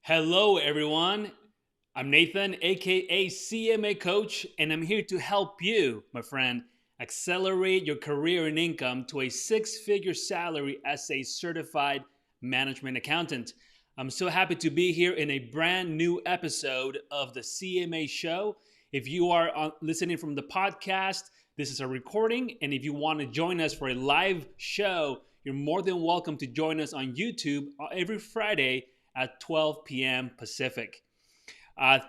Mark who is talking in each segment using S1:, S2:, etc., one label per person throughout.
S1: Hello, everyone. I'm Nathan, aka CMA Coach, and I'm here to help you, my friend, accelerate your career and income to a six-figure salary as a certified management accountant. I'm so happy to be here in a brand new episode of the CMA Show. If you are listening from the podcast, this is a recording, and if you want to join us for a live show, you're more than welcome to join us on YouTube every Friday at 12 p.m. Pacific.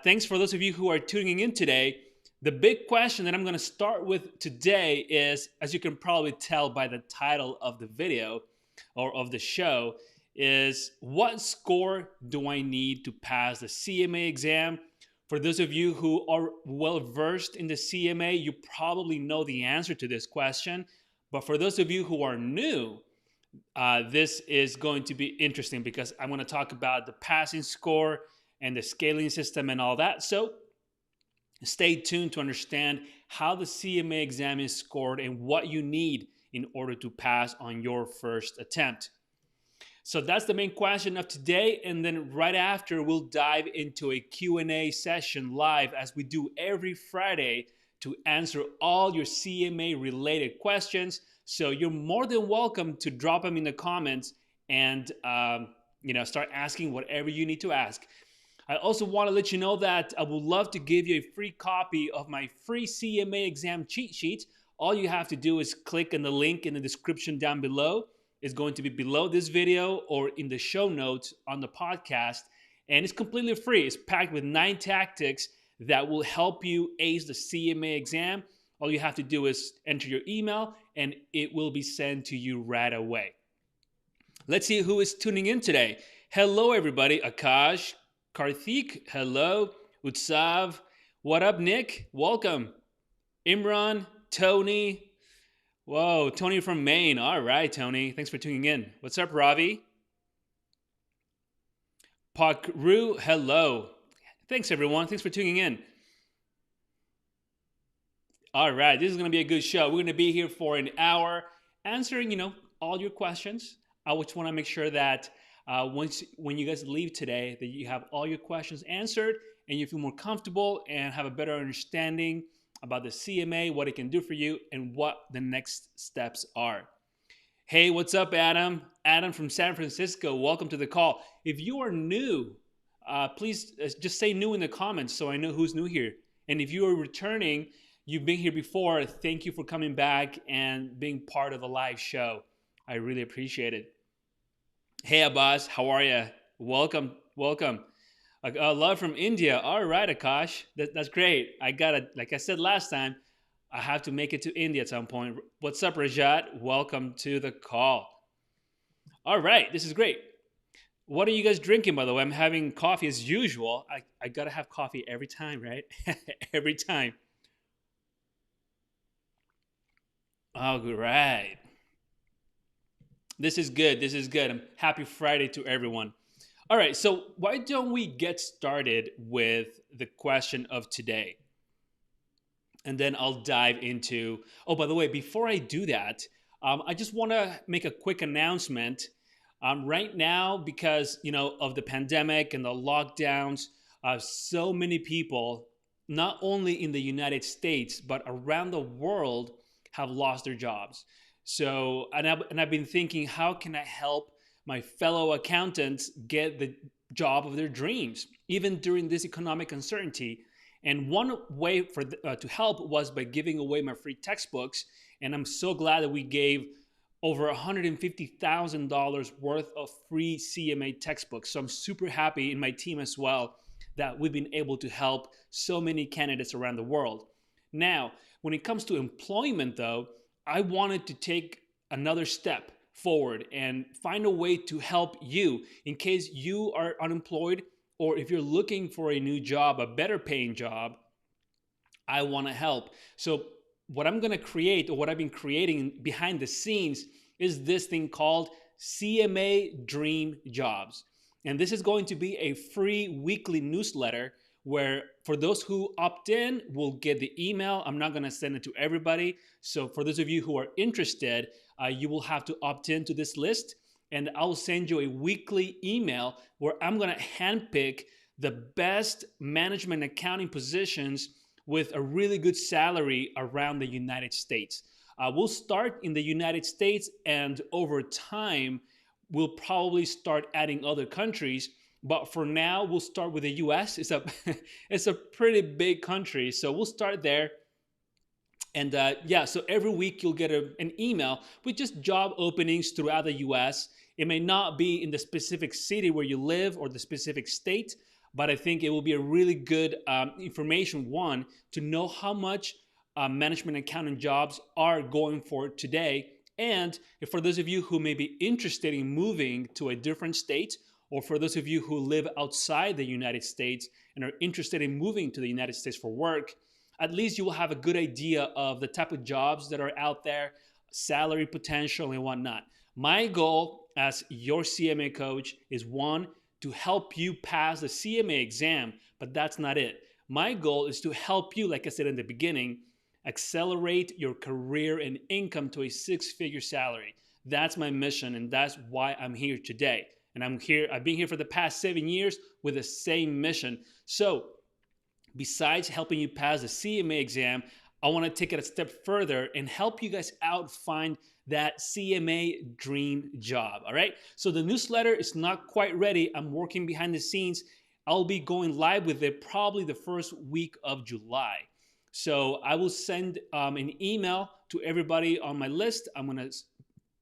S1: Thanks for those of you who are tuning in today. The big question that I'm going to start with today is, as you can probably tell by the title of the video or of the show, is what score do I need to pass the CMA exam? For those of you who are well versed in the CMA, you probably know the answer to this question. But for those of you who are new, this is going to be interesting because I'm going to talk about the passing score and the scaling system and all that. So stay tuned to understand how the CMA exam is scored and what you need in order to pass on your first attempt. So that's the main question of today, and then right after we'll dive into a Q&A session live as we do every Friday to answer all your CMA related questions. So you're more than welcome to drop them in the comments and start asking whatever you need to ask. I also want to let you know that I would love to give you a free copy of my free CMA exam cheat sheet. All you have to do is click on the link in the description down below. It's going to be below this video or in the show notes on the podcast. And it's completely free. It's packed with 9 tactics that will help you ace the CMA exam. All you have to do is enter your email and it will be sent to you right away. Let's see who is tuning in today. Hello, everybody. Akash, Karthik, hello. Utsav, what up, Nick? Welcome. Imran, Tony. Whoa, Tony from Maine. All right, Tony. Thanks for tuning in. What's up, Ravi? Pakru, hello. Thanks, everyone. Thanks for tuning in. All right, this is going to be a good show. We're going to be here for an hour answering, all your questions. I just want to make sure that when you guys leave today, that you have all your questions answered and you feel more comfortable and have a better understanding about the CMA, what it can do for you, and what the next steps are. Hey, what's up, Adam? Adam from San Francisco. Welcome to the call. If you are new, please just say new in the comments so I know who's new here. And if you are returning, you've been here before, thank you for coming back and being part of the live show. I really appreciate it. Hey, Abbas, how are you? Welcome. Love from India. All right, Akash, that's great. Like I said last time, I have to make it to India at some point. What's up, Rajat? Welcome to the call. All right, this is great. What are you guys drinking, by the way? I'm having coffee as usual. I got to have coffee every time, right? Every time. All right. This is good. Happy Friday to everyone. All right, so why don't we get started with the question of today? And then I'll dive into, by the way, before I do that, I just want to make a quick announcement. Right now, because, of the pandemic and the lockdowns, so many people, not only in the United States, but around the world, have lost their jobs. So, and I've been thinking, how can I help my fellow accountants get the job of their dreams, even during this economic uncertainty? And one way to help was by giving away my free textbooks. And I'm so glad that we gave over $150,000 worth of free CMA textbooks. So I'm super happy in my team as well that we've been able to help so many candidates around the world. Now, when it comes to employment, though, I wanted to take another step forward and find a way to help you in case you are unemployed or if you're looking for a new job, a better paying job. I want to help. So what I'm going to create, or what I've been creating behind the scenes, is this thing called CMA Dream Jobs. And this is going to be a free weekly newsletter where for those who opt in, will get the email. I'm not going to send it to everybody. So for those of you who are interested, you will have to opt into this list. and I'll send you a weekly email where I'm going to handpick the best management accounting positions with a really good salary around the United States. We'll start in the United States, and over time, we'll probably start adding other countries. But for now, we'll start with the US. It's a pretty big country, so we'll start there. And yeah, so every week you'll get an email with just job openings throughout the US. It may not be in the specific city where you live or the specific state, but I think it will be a really good information, one, to know how much management accounting jobs are going for today. And for those of you who may be interested in moving to a different state, or for those of you who live outside the United States and are interested in moving to the United States for work, at least you will have a good idea of the type of jobs that are out there, salary potential, and whatnot. My goal as your CMA coach is, one, to help you pass the CMA exam, but that's not it. My goal is to help you, like I said in the beginning, accelerate your career and income to a six-figure salary. That's my mission, and that's why I'm here today. And I've been here for the past 7 years with the same mission. So besides helping you pass the CMA exam, I want to take it a step further and help you guys out find that CMA dream job. All right. So the newsletter is not quite ready. I'm working behind the scenes. I'll be going live with it probably the first week of July. So I will send an email to everybody on my list. I'm going to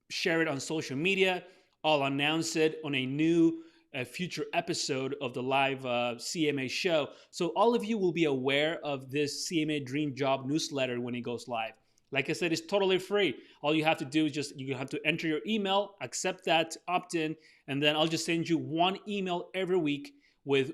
S1: share it on social media. I'll announce it on a new future episode of the live CMA show. So all of you will be aware of this CMA Dream Job newsletter when it goes live. Like I said, it's totally free. All you have to do is you have to enter your email, accept that opt-in, and then I'll just send you one email every week with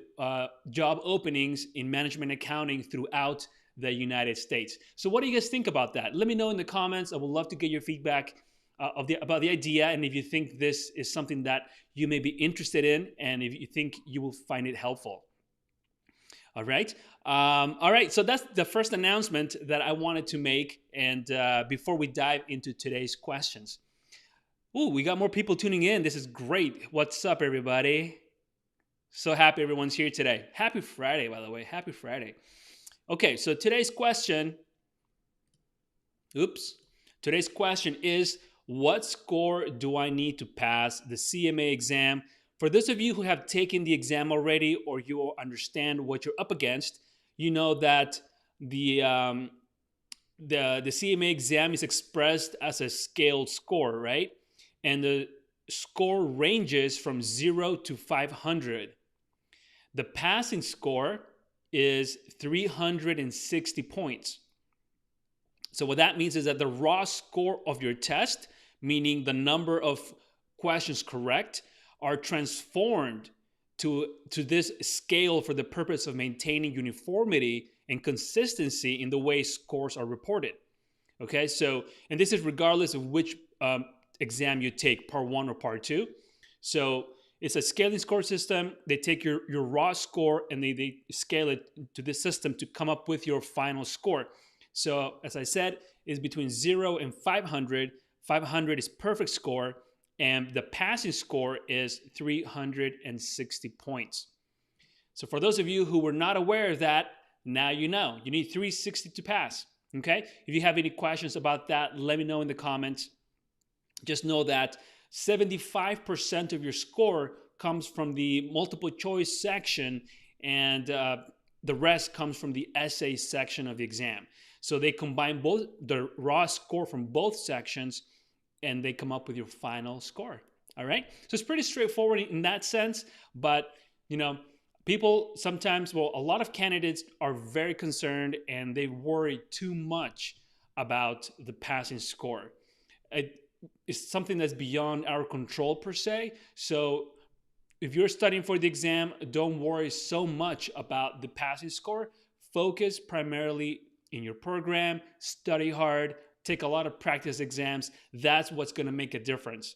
S1: job openings in management accounting throughout the United States. So what do you guys think about that? Let me know in the comments. I would love to get your feedback about the idea, and if you think this is something that you may be interested in, and if you think you will find it helpful. All right. So that's the first announcement that I wanted to make. And before we dive into today's questions. Ooh, we got more people tuning in. This is great. What's up, everybody? So happy everyone's here today. Happy Friday, by the way. Happy Friday. Okay, so today's question is, what score do I need to pass the CMA exam? For those of you who have taken the exam already, or you understand what you're up against, you know that the CMA exam is expressed as a scaled score, right? And the score ranges from 0 to 500. The passing score is 360 points. So what that means is that the raw score of your test, meaning the number of questions correct, are transformed to this scale for the purpose of maintaining uniformity and consistency in the way scores are reported. Okay, so, and this is regardless of which exam you take, part 1 or part 2. So it's a scaling score system. They take your raw score and they scale it to this system to come up with your final score. So as I said, it's between 0 and 500. 500 is perfect score, and the passing score is 360 points. So for those of you who were not aware of that, now you know. You need 360 to pass, okay? If you have any questions about that, let me know in the comments. Just know that 75% of your score comes from the multiple choice section, and the rest comes from the essay section of the exam. So they combine both the raw score from both sections, and they come up with your final score. All right. So it's pretty straightforward in that sense. But, you know, people sometimes, a lot of candidates are very concerned and they worry too much about the passing score. It's something that's beyond our control per se. So if you're studying for the exam, don't worry so much about the passing score. Focus primarily in your program, study hard, take a lot of practice exams. That's what's going to make a difference.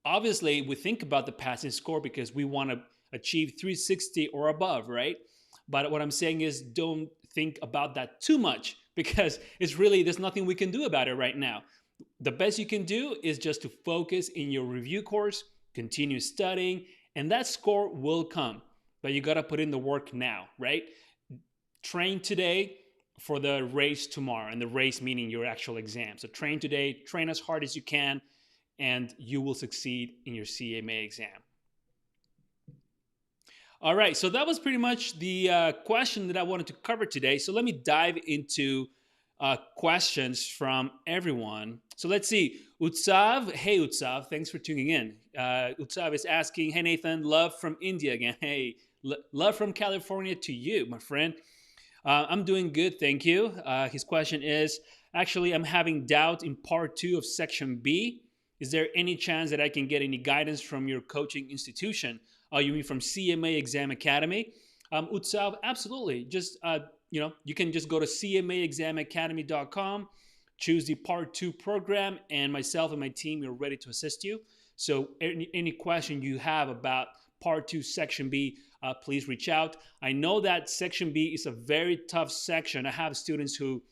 S1: Obviously, we think about the passing score because we want to achieve 360 or above, right? But what I'm saying is, don't think about that too much, because there's nothing we can do about it right now. The best you can do is just to focus in your review course, continue studying, and that score will come. But you got to put in the work now, right? Train today for the race tomorrow, and the race meaning your actual exam. So train today, train as hard as you can, and you will succeed in your CMA exam. All right, so that was pretty much the question that I wanted to cover today. So let me dive into questions from everyone. So let's see. Utsav, hey Utsav, thanks for tuning in. Utsav is asking, hey Nathan, love from India again. Hey, love from California to you, my friend. I'm doing good, thank you. His question is, actually, I'm having doubt in part 2 of section B. Is there any chance that I can get any guidance from your coaching institution? You mean from CMA Exam Academy? Utsav, absolutely. Just, you can just go to cmaexamacademy.com, choose the part 2 program, and myself and my team are ready to assist you. So any question you have about part 2, section B, please reach out. I know that section B is a very tough section. I have students who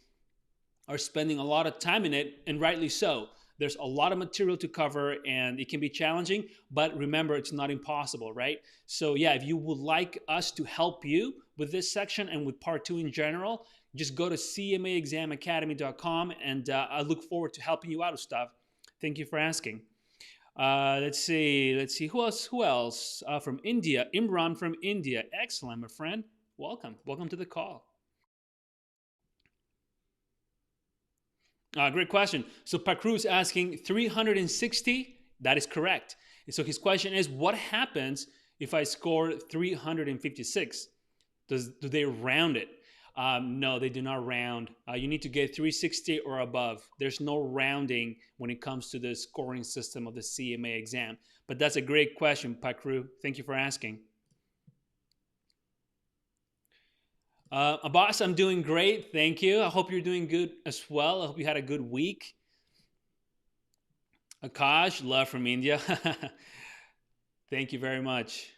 S1: are spending a lot of time in it, and rightly so. There's a lot of material to cover, and it can be challenging, but remember, it's not impossible, right? So yeah, if you would like us to help you with this section and with part 2 in general, just go to cmaexamacademy.com, and I look forward to helping you out with stuff. Thank you for asking. Let's see. Who else? From India. Imran from India. Excellent, my friend. Welcome to the call. Great question. So Pakru is asking 360. That is correct. And so his question is, what happens if I score 356? Do they round it? No, they do not round. You need to get 360 or above. There's no rounding when it comes to the scoring system of the CMA exam. But that's a great question, Pakru. Thank you for asking. Abbas, I'm doing great. Thank you. I hope you're doing good as well. I hope you had a good week. Akash, love from India. Thank you very much.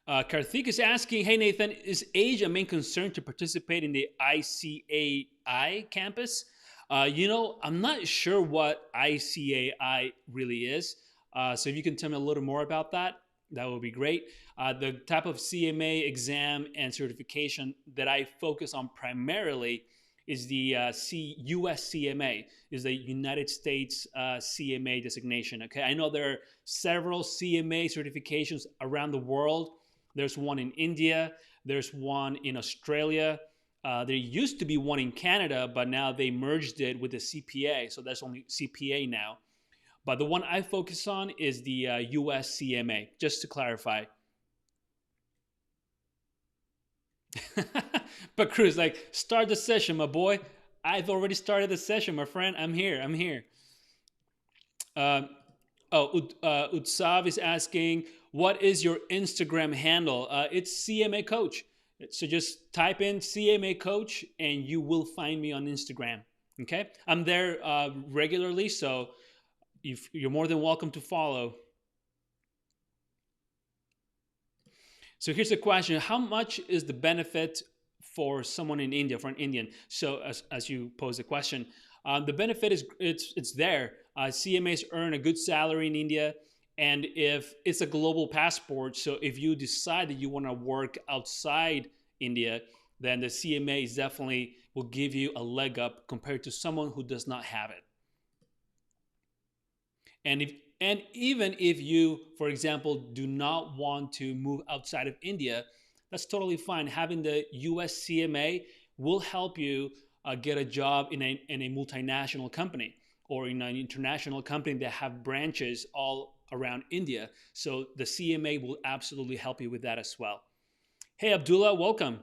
S1: Karthik is asking, hey Nathan, is age a main concern to participate in the ICAI campus? I'm not sure what ICAI really is. So if you can tell me a little more about that, that would be great. The type of CMA exam and certification that I focus on primarily is the US CMA, is the United States CMA designation. Okay, I know there are several CMA certifications around the world. There's one in India. There's one in Australia. There used to be one in Canada, but now they merged it with the CPA. So there's only CPA now. But the one I focus on is the US CMA, just to clarify. But Cruz, like, start the session, my boy. I've already started the session, my friend. I'm here. Utsav is asking, what is your Instagram handle? It's CMA Coach. So just type in CMA Coach and you will find me on Instagram. Okay? I'm there regularly, so you're more than welcome to follow. So here's a question. How much is the benefit for someone in India, for an Indian? So as you pose the question, the benefit is it's there. CMAs earn a good salary in India. And if it's a global passport, so if you decide that you want to work outside India, then the CMA is definitely will give you a leg up compared to someone who does not have it. And even if you, for example, do not want to move outside of India, that's totally fine. Having the US CMA will help you get a job in a multinational company or in an international company that have branches all around India. So the CMA will absolutely help you with that as well. Hey, Abdullah, welcome.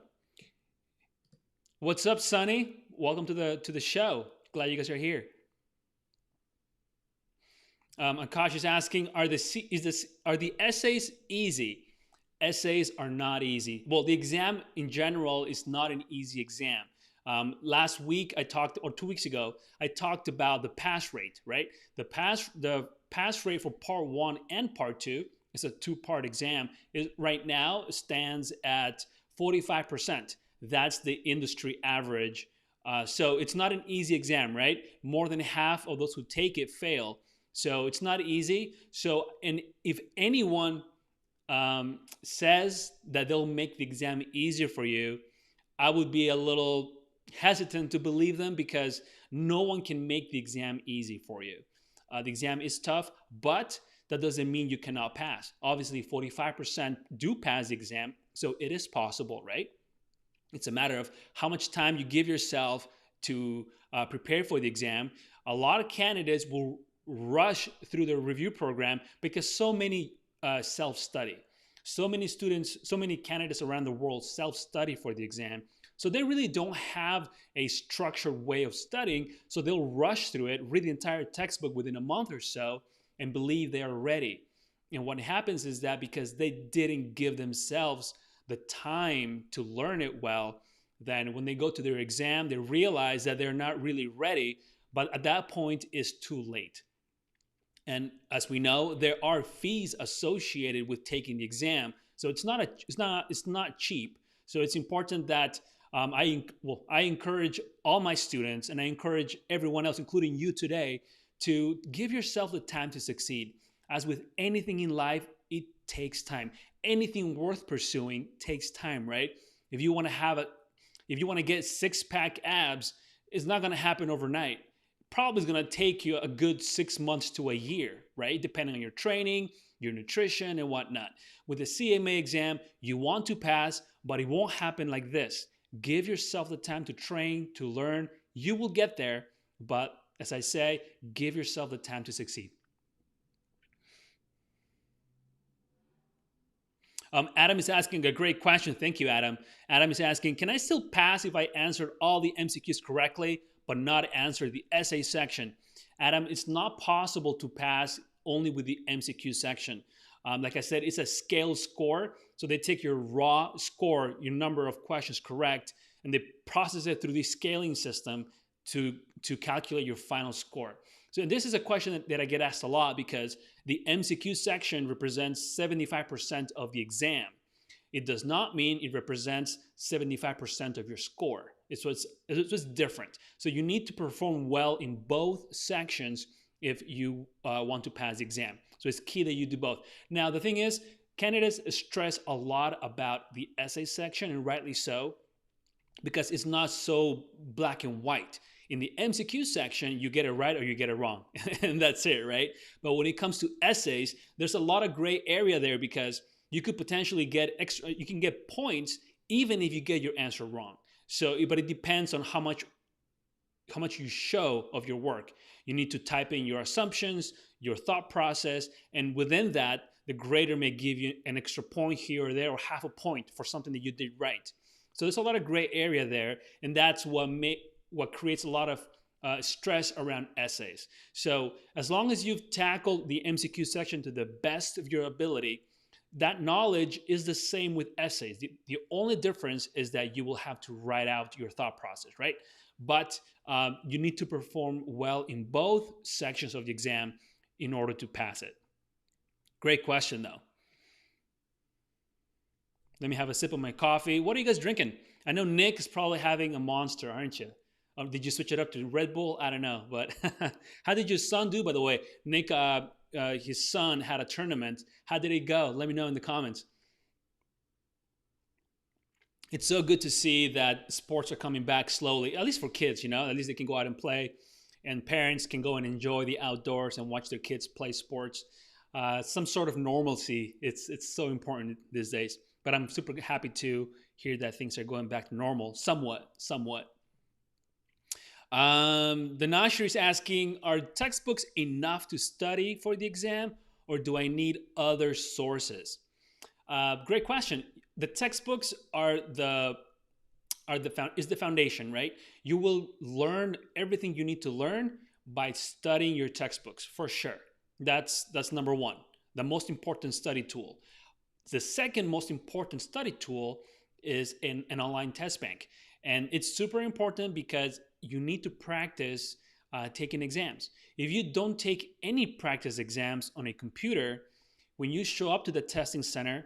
S1: What's up, Sonny? Welcome to the show. Glad you guys are here. Akash is asking, are the essays easy? Essays are not easy. Well, the exam in general is not an easy exam. Last week or 2 weeks ago, I talked about the pass rate, right? The pass rate for part 1 and part 2, it's a 2-part exam, right now stands at 45%. That's the industry average. So it's not an easy exam, right? More than half of those who take it fail. So it's not easy. So, and if anyone says that they'll make the exam easier for you, I would be a little hesitant to believe them, because no one can make the exam easy for you. The exam is tough, but that doesn't mean you cannot pass. Obviously, 45% do pass the exam, so it is possible, right? It's a matter of how much time you give yourself to prepare for the exam. A lot of candidates will rush through the review program because so many self-study. So many students, so many candidates around the world self-study for the exam. So they really don't have a structured way of studying. So they'll rush through it, read the entire textbook within a month or so, and believe they are ready. And what happens is that because they didn't give themselves the time to learn it well, then when they go to their exam, they realize that they're not really ready. But at that point, it's too late. And as we know, there are fees associated with taking the exam, so it's not cheap. So it's important that I encourage all my students, and I encourage everyone else, including you today, to give yourself the time to succeed. As with anything in life, it takes time. Anything worth pursuing takes time, right? If you want to get six-pack abs, it's not going to happen overnight. Probably is going to take you a good 6 months to a year, right? Depending on your training, your nutrition, and whatnot. With the CMA exam, you want to pass, but it won't happen like this. Give yourself the time to train, to learn. You will get there, but as I say, give yourself the time to succeed. Adam is asking a great question. Thank you, Adam. Adam is asking, can I still pass if I answered all the MCQs correctly, but not answer the essay section? Adam, it's not possible to pass only with the MCQ section. Like I said, it's a scale score. So they take your raw score, your number of questions correct, and they process it through the scaling system to calculate your final score. So this is a question that I get asked a lot, because the MCQ section represents 75% of the exam. It does not mean it represents 75% of your score. It's different. So you need to perform well in both sections if you want to pass the exam. So it's key that you do both. Now, the thing is, candidates stress a lot about the essay section, and rightly so, because it's not so black and white. In the MCQ section, you get it right or you get it wrong, and that's it, right? But when it comes to essays, there's a lot of gray area there, because you could potentially get you can get points even if you get your answer wrong. So, but it depends on how much you show of your work. You need to type in your assumptions, your thought process, and within that, the grader may give you an extra point here or there, or half a point for something that you did right. So there's a lot of gray area there, and that's what creates a lot of stress around essays. So as long as you've tackled the MCQ section to the best of your ability, that knowledge is the same with essays. The only difference is that you will have to write out your thought process, right? But you need to perform well in both sections of the exam in order to pass it. Great question, though. Let me have a sip of my coffee. What are you guys drinking? I know Nick is probably having a Monster, aren't you? Did you switch it up to Red Bull? I don't know. But how did your son do, by the way? Nick, his son had a tournament. How did it go? Let me know in the comments. It's so good to see that sports are coming back slowly, at least for kids, at least they can go out and play, and parents can go and enjoy the outdoors and watch their kids play sports. Some sort of normalcy. It's so important these days. But I'm super happy to hear that things are going back to normal, somewhat. The Nasher is asking, are textbooks enough to study for the exam, or do I need other sources? Great question. The textbooks is the foundation, right? You will learn everything you need to learn by studying your textbooks, for sure. That's number one, the most important study tool. The second most important study tool is an online test bank. And it's super important because you need to practice taking exams. If you don't take any practice exams on a computer, when you show up to the testing center,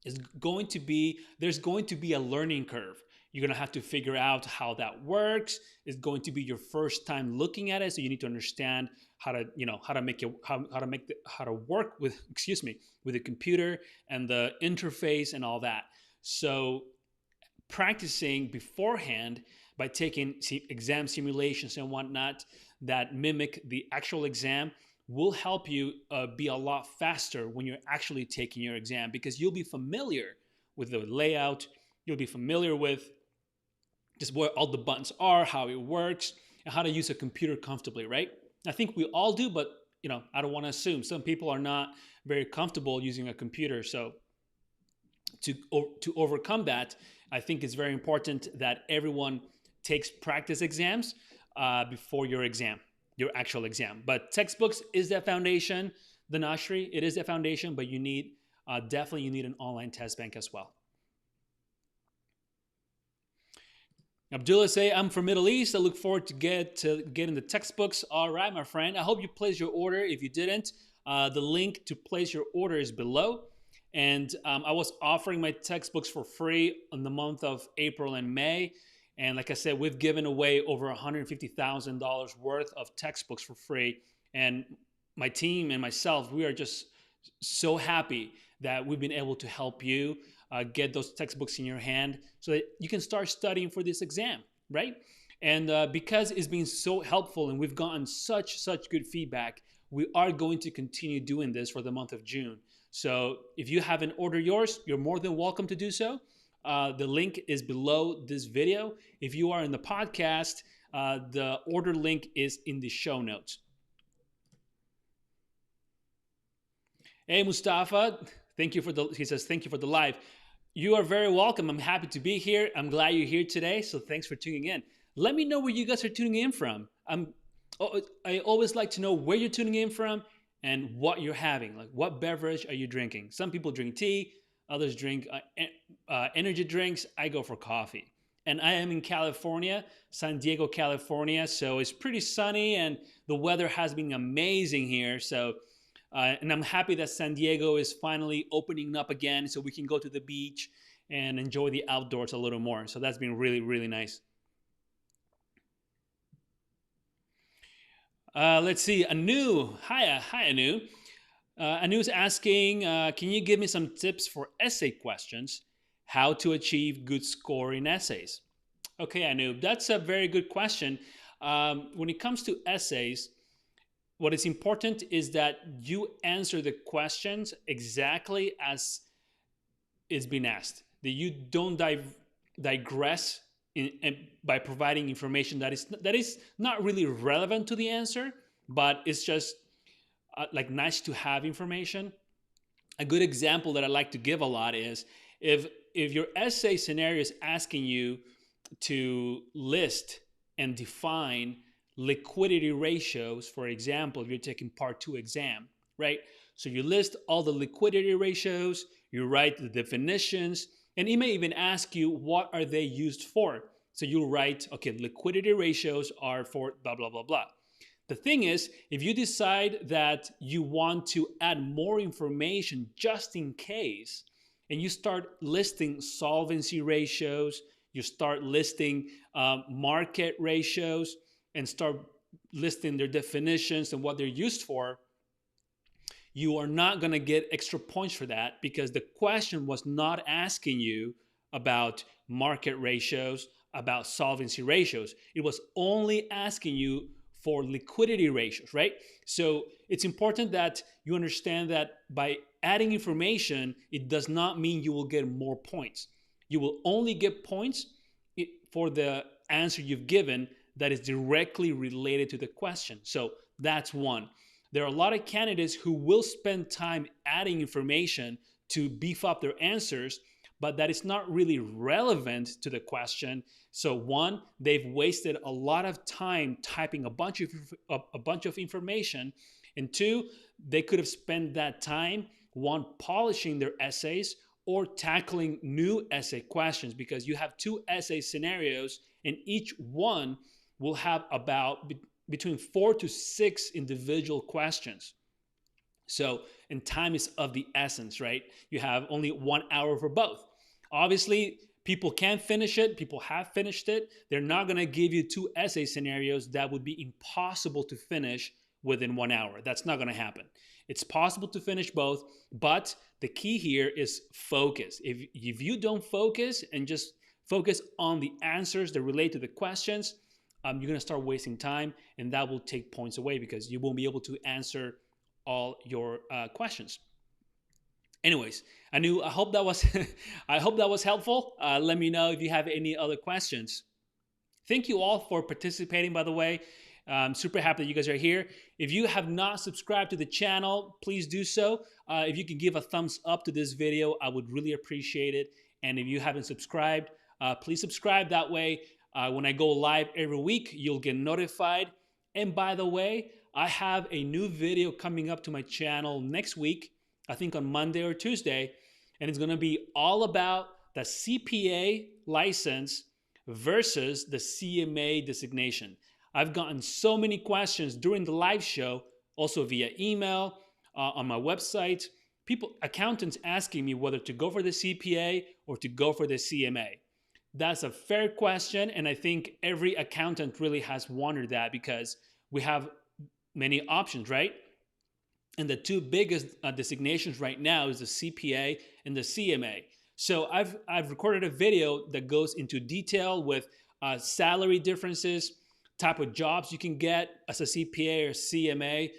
S1: is there's going to be a learning curve. You're going to have to figure out how that works. It's going to be your first time looking at it, so you need to understand how to how to make it how to work with with the computer and the interface and all that. So practicing beforehand by taking exam simulations and whatnot that mimic the actual exam will help you be a lot faster when you're actually taking your exam, because you'll be familiar with the layout, you'll be familiar with just where all the buttons are, how it works, and how to use a computer comfortably, right? I think we all do, but I don't want to assume. Some people are not very comfortable using a computer, so to overcome that, I think it's very important that everyone takes practice exams before your actual exam. But textbooks is the foundation, the Nashri, it is the foundation, but you need definitely an online test bank as well. Abdullah say, I'm from Middle East. I look forward to getting the textbooks. All right, my friend. I hope you placed your order. If you didn't, the link to place your order is below. And I was offering my textbooks for free in the month of April and May. And like I said, we've given away over $150,000 worth of textbooks for free. And my team and myself, we are just so happy that we've been able to help you get those textbooks in your hand so that you can start studying for this exam, right? And because it's been so helpful and we've gotten such good feedback, we are going to continue doing this for the month of June. So if you haven't ordered yours, you're more than welcome to do so. The link is below this video. If you are in the podcast, the order link is in the show notes. Hey, Mustafa, he says, thank you for the live. You are very welcome. I'm happy to be here. I'm glad you're here today. So thanks for tuning in. Let me know where you guys are tuning in from. I always like to know where you're tuning in from and what you're having. Like, what beverage are you drinking? Some people drink tea. Others drink energy drinks. I go for coffee. And I am in California, San Diego, California. So it's pretty sunny and the weather has been amazing here. So and I'm happy that San Diego is finally opening up again so we can go to the beach and enjoy the outdoors a little more. So that's been really nice. Let's see. Anu. Hi, Anu. Anu's asking, can you give me some tips for essay questions? How to achieve good score in essays? Okay, Anu, that's a very good question. When it comes to essays, what is important is that you answer the questions exactly as it's been asked. That you don't digress by providing information that is not really relevant to the answer, but it's just like nice to have information. A good example that I like to give a lot is if your essay scenario is asking you to list and define liquidity ratios, for example, if you're taking part 2 exam, right? So you list all the liquidity ratios, you write the definitions, and it may even ask you what are they used for. So you'll write, okay, liquidity ratios are for blah, blah, blah, blah. The thing is, if you decide that you want to add more information just in case, and you start listing solvency ratios, you start listing market ratios, and start listing their definitions and what they're used for, you are not going to get extra points for that, because the question was not asking you about market ratios, about solvency ratios. It was only asking you for liquidity ratios, right? So it's important that you understand that by adding information, it does not mean you will get more points. You will only get points for the answer you've given that is directly related to the question. So that's one. There are a lot of candidates who will spend time adding information to beef up their answers, but that is not really relevant to the question. So one, they've wasted a lot of time typing a bunch of information, and two, they could have spent that time, one, polishing their essays or tackling new essay questions, because you have 2 essay scenarios and each one will have about between 4 to 6 individual questions. So, and time is of the essence, right? You have only 1 hour for both. Obviously, people can finish it. People have finished it. They're not going to give you two essay scenarios that would be impossible to finish within 1 hour. That's not going to happen. It's possible to finish both, but the key here is focus. If you don't focus and just focus on the answers that relate to the questions, you're going to start wasting time, and that will take points away because you won't be able to answer all your questions. Anyways, I hope that was I hope that was helpful. Let me know if you have any other questions. Thank you all for participating, by the way. I'm super happy that you guys are here. If you have not subscribed to the channel, please do so. If you can give a thumbs up to this video, I would really appreciate it. And if you haven't subscribed, please subscribe. That way, when I go live every week, you'll get notified. And by the way, I have a new video coming up to my channel next week, I think on Monday or Tuesday, and it's going to be all about the CPA license versus the CMA designation. I've gotten so many questions during the live show, also via email, on my website. People, accountants asking me whether to go for the CPA or to go for the CMA. That's a fair question, and I think every accountant really has wondered that because we have many options, right? And the two biggest designations right now is the CPA and the CMA. So I've recorded a video that goes into detail with salary differences, type of jobs you can get as a CPA or CMA,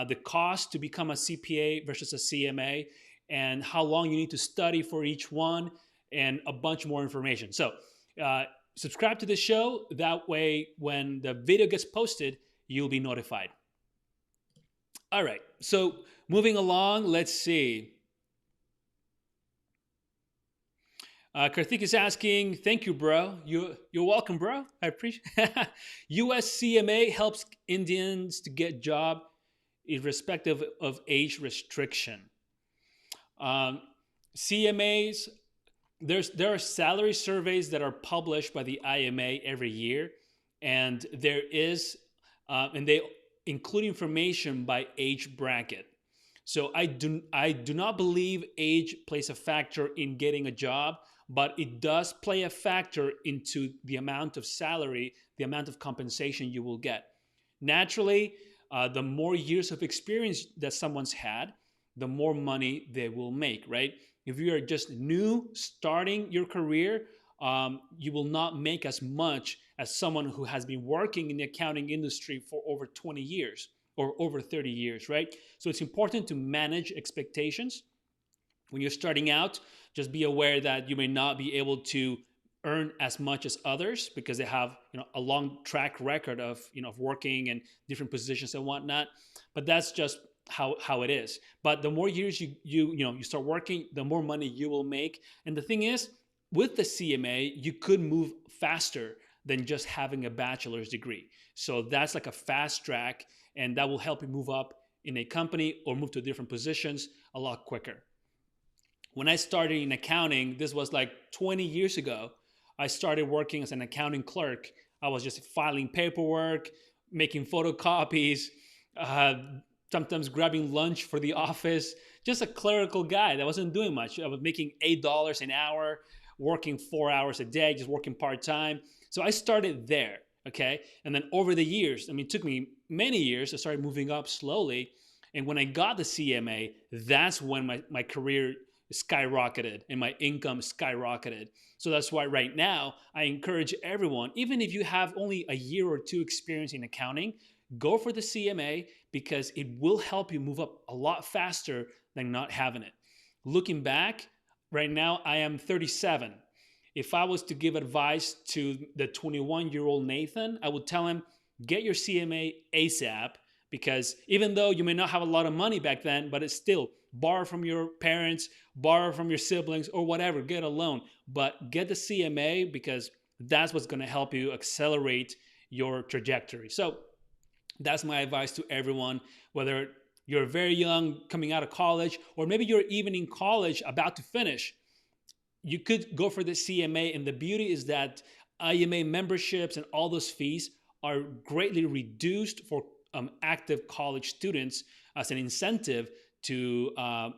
S1: the cost to become a CPA versus a CMA, and how long you need to study for each one, and a bunch more information. So subscribe to the show. That way, when the video gets posted, you'll be notified. All right, so moving along, let's see. Karthik is asking, thank you, bro. You're welcome, bro. I appreciate it. US CMA helps Indians to get job irrespective of age restriction. CMAs, there are salary surveys that are published by the IMA every year, and there is, and they include information by age bracket. So I do not believe age plays a factor in getting a job, but it does play a factor into the amount of salary, the amount of compensation you will get. Naturally, the more years of experience that someone's had, the more money they will make, right? If you are just new starting your career, you will not make as much as someone who has been working in the accounting industry for over 20 years or over 30 years, right? So it's important to manage expectations. When you're starting out, just be aware that you may not be able to earn as much as others because they have a long track record of of working in different positions and whatnot. But that's just how it is. But the more years you start working, the more money you will make. And the thing is, with the CMA, you could move faster than just having a bachelor's degree. So that's like a fast track, and that will help you move up in a company or move to different positions a lot quicker. When I started in accounting, this was like 20 years ago, I started working as an accounting clerk. I was just filing paperwork, making photocopies, sometimes grabbing lunch for the office, just a clerical guy that wasn't doing much. I was making $8 an hour, working 4 hours a day, just working part-time. So I started there, okay? And then over the years, it took me many years. I started moving up slowly. And when I got the CMA, that's when my career skyrocketed and my income skyrocketed. So that's why right now I encourage everyone, even if you have only a year or two experience in accounting, go for the CMA because it will help you move up a lot faster than not having it. Looking back, right now I am 37. If I was to give advice to the 21-year-old Nathan, I would tell him, get your CMA ASAP, because even though you may not have a lot of money back then, but it's still borrow from your parents, borrow from your siblings or whatever, get a loan, but get the CMA because that's what's going to help you accelerate your trajectory. So that's my advice to everyone, whether you're very young, coming out of college, or maybe you're even in college about to finish. You could go for the CMA, and the beauty is that IMA memberships and all those fees are greatly reduced for active college students as an incentive to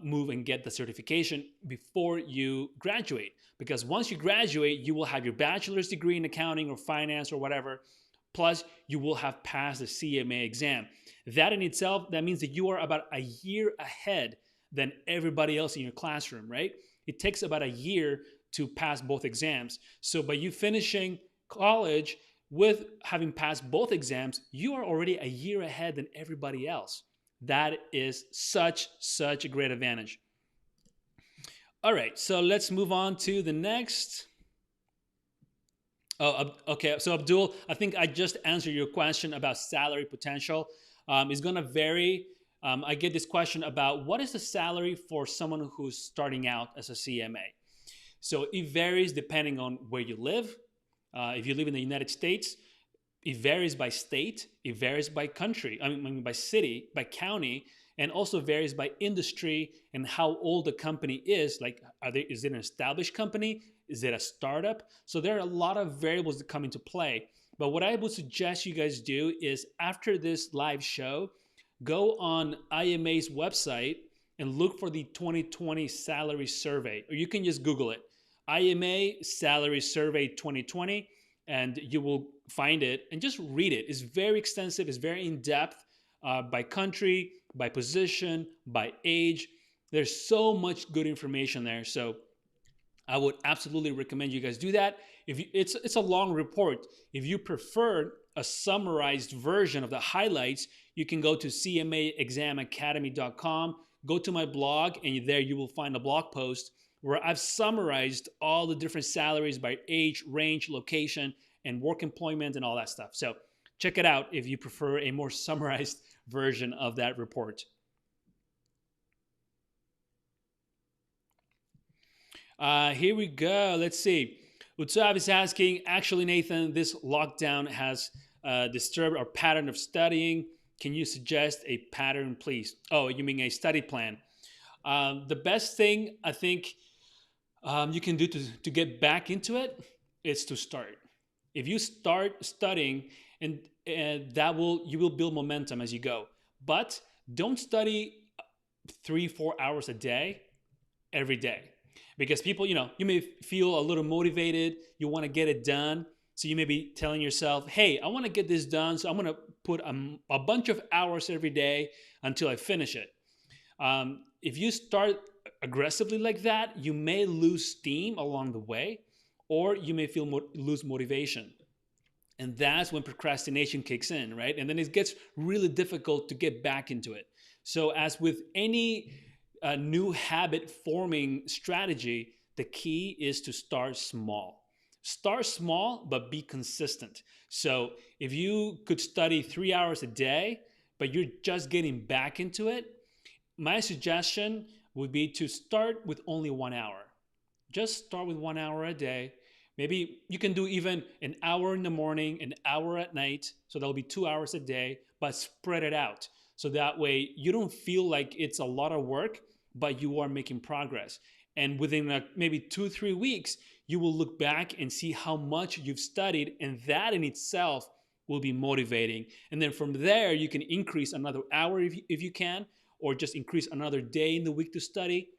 S1: move and get the certification before you graduate. Because once you graduate, you will have your bachelor's degree in accounting or finance or whatever. Plus, you will have passed the CMA exam. That in itself, that means that you are about a year ahead than everybody else in your classroom, right? It takes about a year to pass both exams. So by you finishing college with having passed both exams, you are already a year ahead than everybody else. That is such a great advantage. All right, so let's move on to the next. Oh, okay. So Abdul, I think I just answered your question about salary potential. It's going to vary. I get this question about what is the salary for someone who's starting out as a CMA. So it varies depending on where you live. If you live in the United States, it varies by state, it varies by country, I mean by city, by county, and also varies by industry and how old the company is. Like, is it an established company? Is it a startup? So there are a lot of variables that come into play. But what I would suggest you guys do is after this live show, go on IMA's website and look for the 2020 salary survey, or you can just Google it. IMA Salary Survey 2020, and you will find it and just read it. It's very extensive, it's very in depth by country, by position, by age. There's so much good information there. So I would absolutely recommend you guys do that. It's a long report. If you prefer a summarized version of the highlights, you can go to cmaexamacademy.com, go to my blog, and there you will find a blog post where I've summarized all the different salaries by age, range, location, and work employment and all that stuff. So check it out if you prefer a more summarized version of that report. Here we go. Let's see. Utsav is asking, actually, Nathan, this lockdown has disturbed our pattern of studying. Can you suggest a pattern, please? Oh, you mean a study plan? The best thing I think you can do to get back into it is to start. If you start studying, and you will build momentum as you go. But don't study 3-4 hours a day every day, because people, you may feel a little motivated, you want to get it done, so you may be telling yourself, hey, I want to get this done, so I'm going to put a bunch of hours every day until I finish it. If you start aggressively like that, you may lose steam along the way, or you may lose motivation. And that's when procrastination kicks in, right? And then it gets really difficult to get back into it. So as with any new habit forming strategy, the key is to start small. Start small, but be consistent. So if you could study 3 hours a day, but you're just getting back into it, my suggestion would be to start with only 1 hour. Just start with 1 hour a day. Maybe you can do even an hour in the morning, an hour at night. So that'll be 2 hours a day, but spread it out. So that way you don't feel like it's a lot of work, but you are making progress. And within maybe 2-3 weeks, you will look back and see how much you've studied, and that in itself will be motivating. And then from there, you can increase another hour if you can, or just increase another day in the week to study,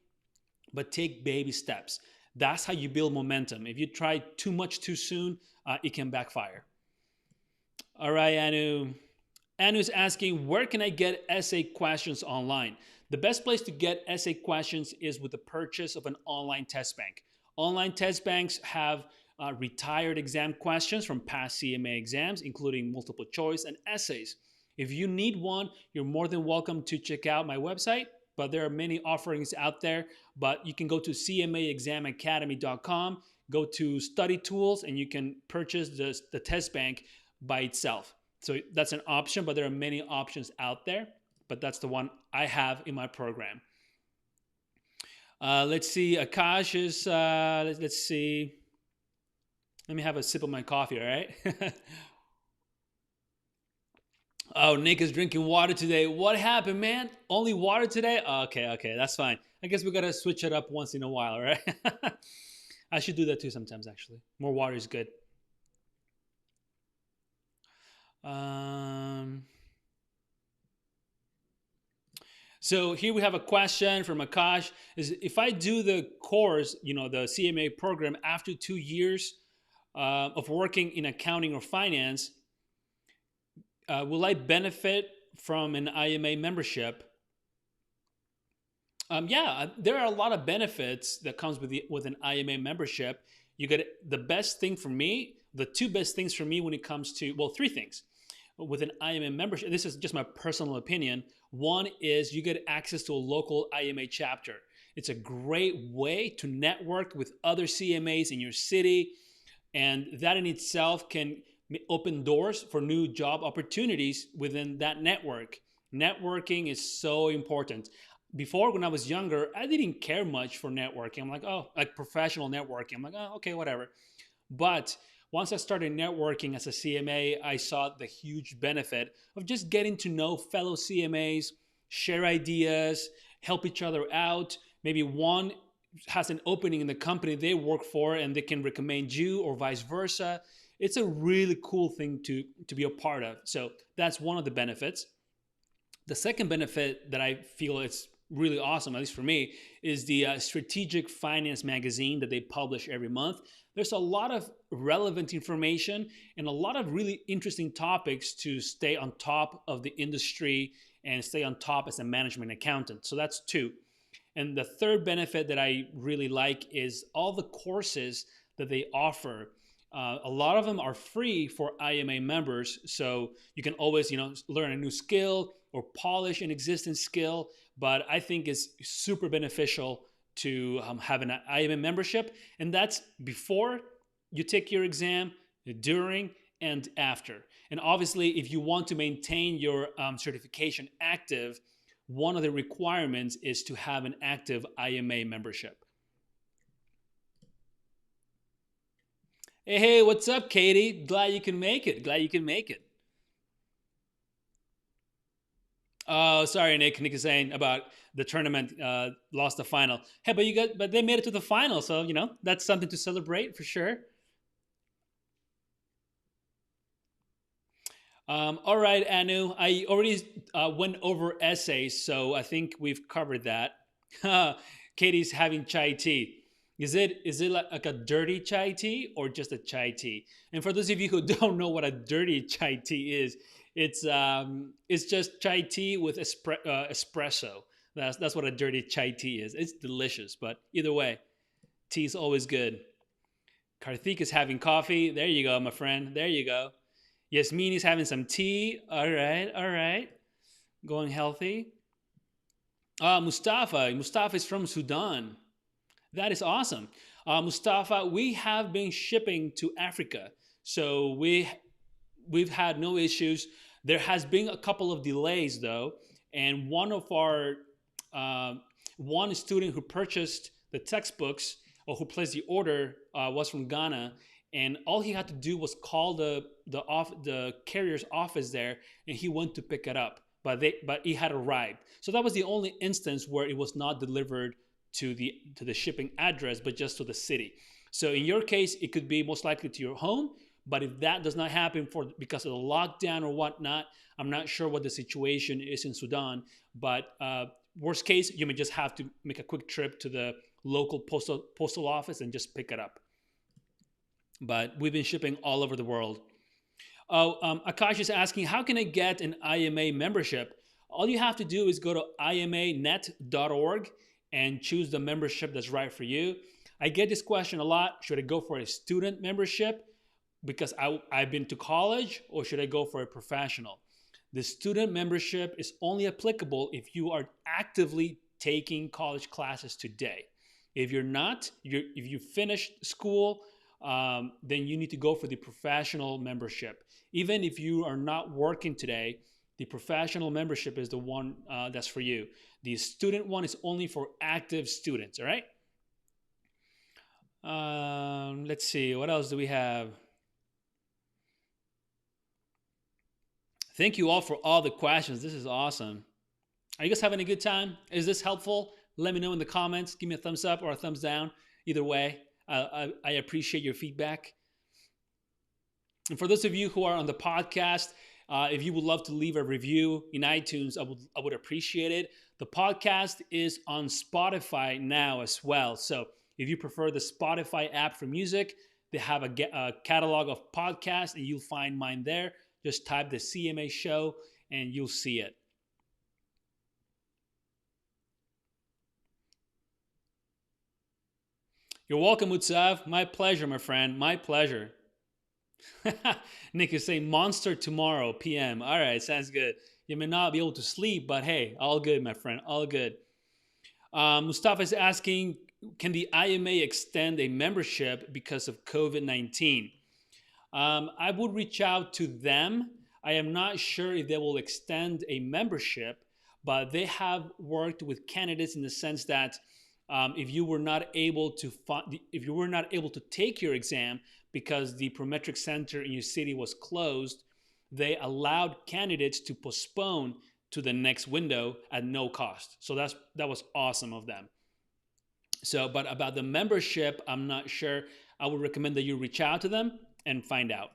S1: but take baby steps. That's how you build momentum. If you try too much too soon, it can backfire. All right, Anu. Anu's asking, where can I get essay questions online? The best place to get essay questions is with the purchase of an online test bank. Online test banks have retired exam questions from past CMA exams, including multiple choice and essays. If you need one, you're more than welcome to check out my website, but there are many offerings out there. But you can go to cmaexamacademy.com, go to study tools, and you can purchase the test bank by itself. So that's an option, but there are many options out there, but that's the one I have in my program. Let's see, Akash is, let's see. Let me have a sip of my coffee, all right? Oh, Nick is drinking water today. What happened, man? Only water today? Okay, that's fine. I guess we gotta switch it up once in a while, right? I should do that too sometimes, actually. More water is good. So here we have a question from Akash: Is if I do the course, the CMA program after 2 years of working in accounting or finance, will I benefit from an IMA membership? Yeah, there are a lot of benefits that comes with an IMA membership. You get the best thing for me, the two best things for me when it comes to, well, three things with an IMA membership. This is just my personal opinion. One is you get access to a local IMA chapter. It's a great way to network with other CMAs in your city, and that in itself can open doors for new job opportunities within that network. Networking is so important. Before, when I was younger, I didn't care much for networking. I'm like, oh, like professional networking. I'm like, oh, okay, whatever. But once I started networking as a CMA, I saw the huge benefit of just getting to know fellow CMAs, share ideas, help each other out. Maybe one has an opening in the company they work for and they can recommend you, or vice versa. It's a really cool thing to be a part of. So that's one of the benefits. The second benefit that I feel is really awesome, at least for me, is the Strategic Finance magazine that they publish every month. There's a lot of relevant information and a lot of really interesting topics to stay on top of the industry and stay on top as a management accountant. So that's two. And the third benefit that I really like is all the courses that they offer. A lot of them are free for IMA members, so you can always, learn a new skill or polish an existing skill. But I think it's super beneficial to have an IMA membership, and that's before you take your exam, during, and after. And obviously, if you want to maintain your certification active, one of the requirements is to have an active IMA membership. Hey, what's up, Katie? Glad you can make it. Glad you can make it. Oh, sorry, Nick. Nick is saying about the tournament lost the final. Hey, but they made it to the final, so that's something to celebrate for sure. All right, Anu. I already went over essays, so I think we've covered that. Katie's having chai tea. Is it like a dirty chai tea or just a chai tea? And for those of you who don't know what a dirty chai tea is, it's just chai tea with espresso. That's what a dirty chai tea is. It's delicious, but either way, tea is always good. Karthik is having coffee. There you go, my friend. There you go. Yasmin is having some tea. All right, all right. Going healthy. Mustafa is from Sudan. That is awesome. Mustafa, we have been shipping to Africa. So we've had no issues. There has been a couple of delays though. And one student who purchased the textbooks or who placed the order was from Ghana. And all he had to do was call the carrier's office there, and he went to pick it up. But it had arrived. So that was the only instance where it was not delivered to the shipping address, but just to the city. So in your case, it could be most likely to your home. But if that does not happen because of the lockdown or whatnot, I'm not sure what the situation is in Sudan. But worst case, you may just have to make a quick trip to the local postal office and just pick it up. But we've been shipping all over the world. Akash is asking, how can I get an IMA membership? All you have to do is go to imanet.org and choose the membership that's right for you. I get this question a lot. Should I go for a student membership because I've been to college, or should I go for a professional? The student membership is only applicable if you are actively taking college classes today. If you're not, if you finished school, then you need to go for the professional membership. Even if you are not working today, the professional membership is the one that's for you. The student one is only for active students, all right? Let's see, what else do we have? Thank you all for all the questions. This is awesome. Are you guys having a good time? Is this helpful? Let me know in the comments. Give me a thumbs up or a thumbs down. Either way, I appreciate your feedback. And for those of you who are on the podcast, if you would love to leave a review in iTunes, I would appreciate it. The podcast is on Spotify now as well. So if you prefer the Spotify app for music, they have a catalog of podcasts and you'll find mine there. Just type the CMA Show and you'll see it. You're welcome, Utsav. My pleasure, my friend. My pleasure. Nick is saying Monster tomorrow, PM. All right, sounds good. You may not be able to sleep, but hey, all good, my friend. All good. Mustafa is asking, can the IMA extend a membership because of COVID-19? I would reach out to them. I am not sure if they will extend a membership, but they have worked with candidates in the sense that if you were not able to take your exam because the Prometric Center in your city was closed, they allowed candidates to postpone to the next window at no cost. So that was awesome of them. So, but about the membership, I'm not sure. I would recommend that you reach out to them and find out.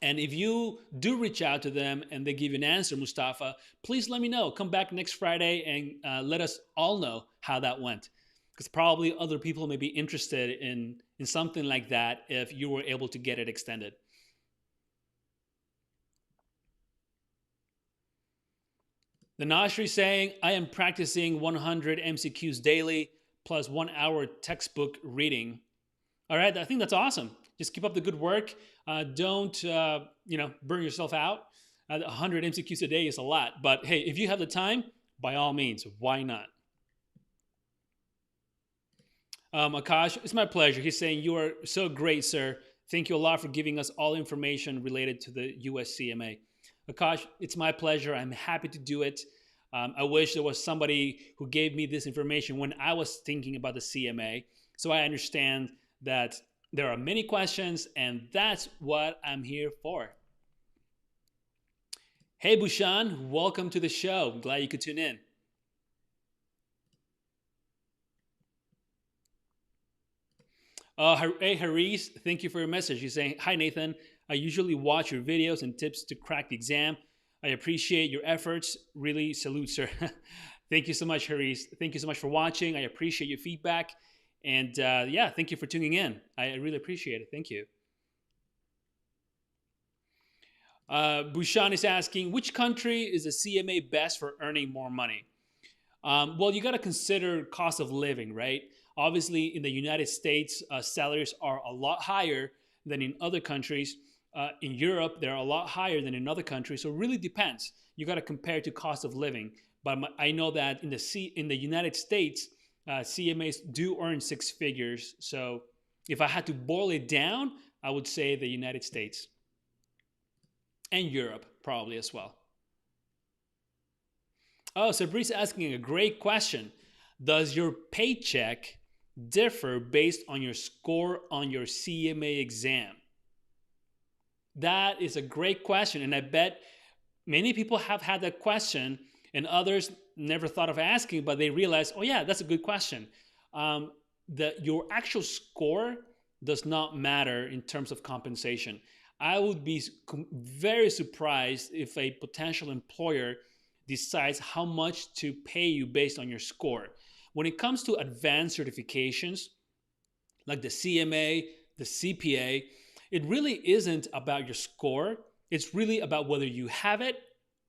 S1: And if you do reach out to them and they give you an answer, Mustafa, please let me know. Come back next Friday and let us all know how that went. Because probably other people may be interested in something like that if you were able to get it extended. The Nashri saying, I am practicing 100 MCQs daily plus 1 hour textbook reading. All right, I think that's awesome. Just keep up the good work. Don't burn yourself out. 100 MCQs a day is a lot. But hey, if you have the time, by all means, why not? Akash, it's my pleasure. He's saying, you are so great, sir. Thank you a lot for giving us all information related to the US CMA. Akash, it's my pleasure. I'm happy to do it. I wish there was somebody who gave me this information when I was thinking about the CMA. So I understand that there are many questions, and that's what I'm here for. Hey, Bushan, welcome to the show. I'm glad you could tune in. Hey, Haris, thank you for your message. He's saying, hi, Nathan. I usually watch your videos and tips to crack the exam. I appreciate your efforts. Really salute, sir. Thank you so much, Haris. Thank you so much for watching. I appreciate your feedback. And yeah, thank you for tuning in. I really appreciate it. Thank you. Bushan is asking, which country is the CMA best for earning more money? Well, you got to consider cost of living, right? Obviously, in the United States, salaries are a lot higher than in other countries. In Europe, they're a lot higher than in other countries. So it really depends. You got to compare to cost of living. But I know that in the United States, CMAs do earn six figures. So if I had to boil it down, I would say the United States and Europe probably as well. Oh, Sabri's asking a great question. Does your paycheck differ based on your score on your CMA exam? That is a great question, and I bet many people have had that question, and others never thought of asking, but they realize, oh yeah, that's a good question. Your actual score does not matter in terms of compensation. I would be very surprised if a potential employer decides how much to pay you based on your score. When it comes to advanced certifications, like the CMA, the CPA, it really isn't about your score. It's really about whether you have it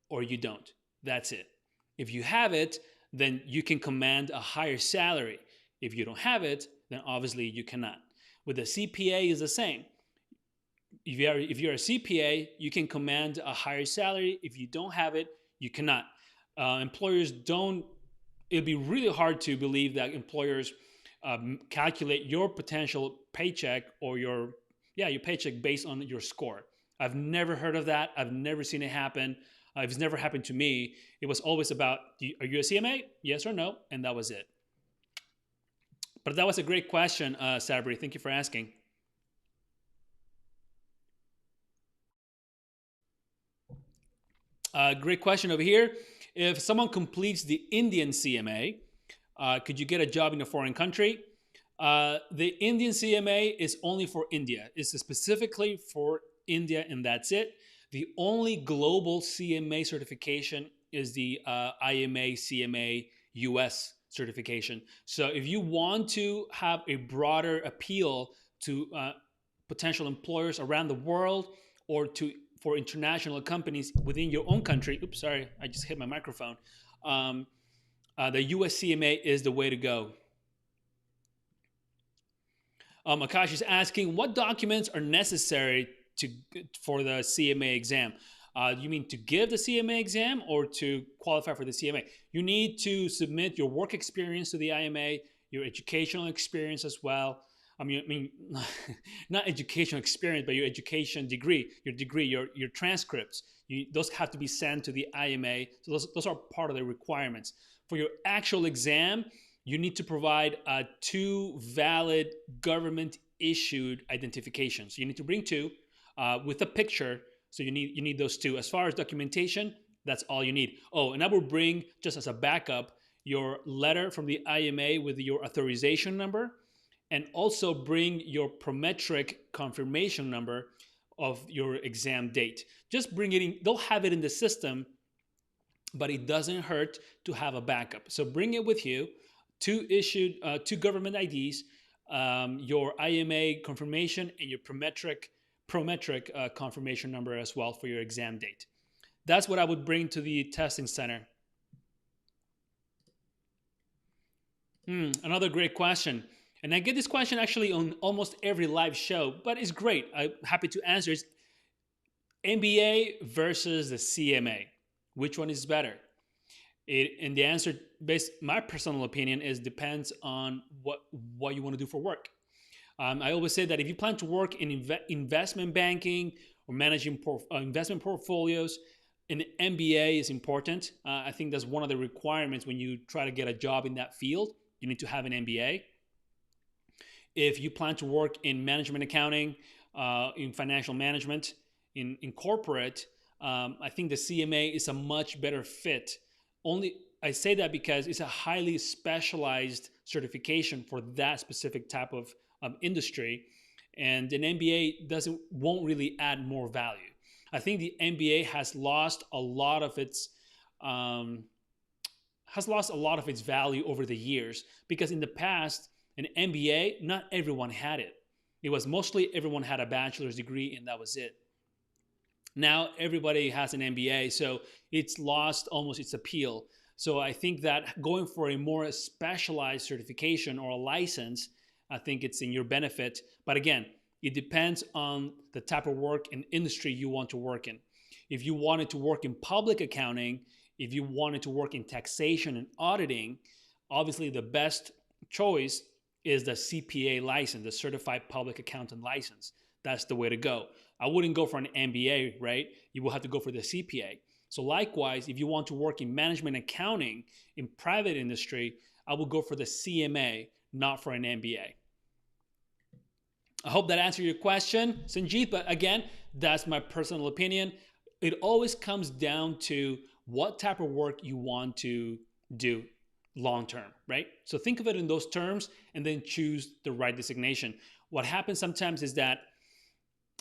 S1: or you don't. That's it. If you have it, then you can command a higher salary. If you don't have it, then obviously you cannot. With the CPA is the same. If you're a CPA, you can command a higher salary. If you don't have it, you cannot. Employers don't. It'd be really hard to believe that employers calculate your potential paycheck or your paycheck based on your score. I've never heard of that. I've never seen it happen. It's never happened to me. It was always about, are you a CMA? Yes or no? And that was it. But that was a great question, Sabri. Thank you for asking. Great question over here. If someone completes the Indian CMA, could you get a job in a foreign country? The Indian CMA is only for India. It's specifically for India, and that's it. The only global CMA certification is the IMA CMA US certification. So if you want to have a broader appeal to potential employers around the world, or to for international companies within your own country. Oops, sorry, I just hit my microphone. Um, the US CMA is the way to go. Akash is asking, what documents are necessary to for the CMA exam? You mean to give the CMA exam or to qualify for the CMA? You need to submit your work experience to the IMA, your educational experience as well. I mean, not educational experience, but your education degree, your transcripts. Those have to be sent to the IMA. So those are part of the requirements. For your actual exam, you need to provide two valid government issued identifications. You need to bring two with a picture. So you need those two. As far as documentation, that's all you need. Oh, and I will bring, just as a backup, your letter from the IMA with your authorization number, and also bring your Prometric confirmation number of your exam date. Just bring it in. They'll have it in the system, but it doesn't hurt to have a backup. So bring it with you. Two government IDs, your IMA confirmation, and your Prometric confirmation number as well for your exam date. That's what I would bring to the testing center. Another great question. And I get this question actually on almost every live show, but it's great. I'm happy to answer. It's MBA versus the CMA. Which one is better? And the answer, based my personal opinion, is depends on what you want to do for work. I always say that if you plan to work in investment banking or managing investment portfolios, an MBA is important. I think that's one of the requirements when you try to get a job in that field. You need to have an MBA. If you plan to work in management accounting, in financial management, in corporate, I think the CMA is a much better fit. I say that because it's a highly specialized certification for that specific type of industry, and an MBA won't really add more value. I think the MBA has lost a lot of its value over the years, because in the past, an MBA, not everyone had it. It was mostly everyone had a bachelor's degree and that was it. Now everybody has an MBA, so it's lost almost its appeal. So I think that going for a more specialized certification or a license, I think it's in your benefit. But again, it depends on the type of work and industry you want to work in. If you wanted to work in public accounting, if you wanted to work in taxation and auditing, obviously the best choice is the CPA license, the Certified Public Accountant license. That's the way to go. I wouldn't go for an MBA, right? You will have to go for the CPA. So likewise, if you want to work in management accounting in private industry, I will go for the CMA, not for an MBA. I hope that answered your question, Sanjeev. But again, that's my personal opinion. It always comes down to what type of work you want to do long term, right? So think of it in those terms and then choose the right designation. What happens sometimes is that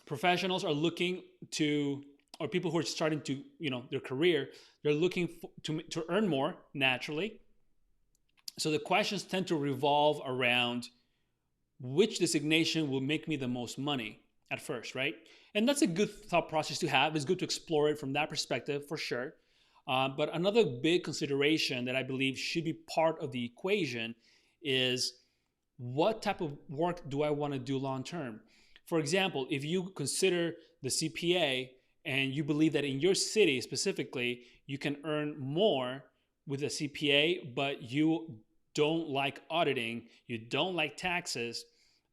S1: professionals are looking to, or people who are starting to, their career, they're looking to earn more naturally. So the questions tend to revolve around which designation will make me the most money at first, right? And that's a good thought process to have. It's good to explore it from that perspective for sure. But another big consideration that I believe should be part of the equation is what type of work do I want to do long term? For example, if you consider the CPA and you believe that in your city specifically, you can earn more with a CPA, but you don't like auditing, you don't like taxes,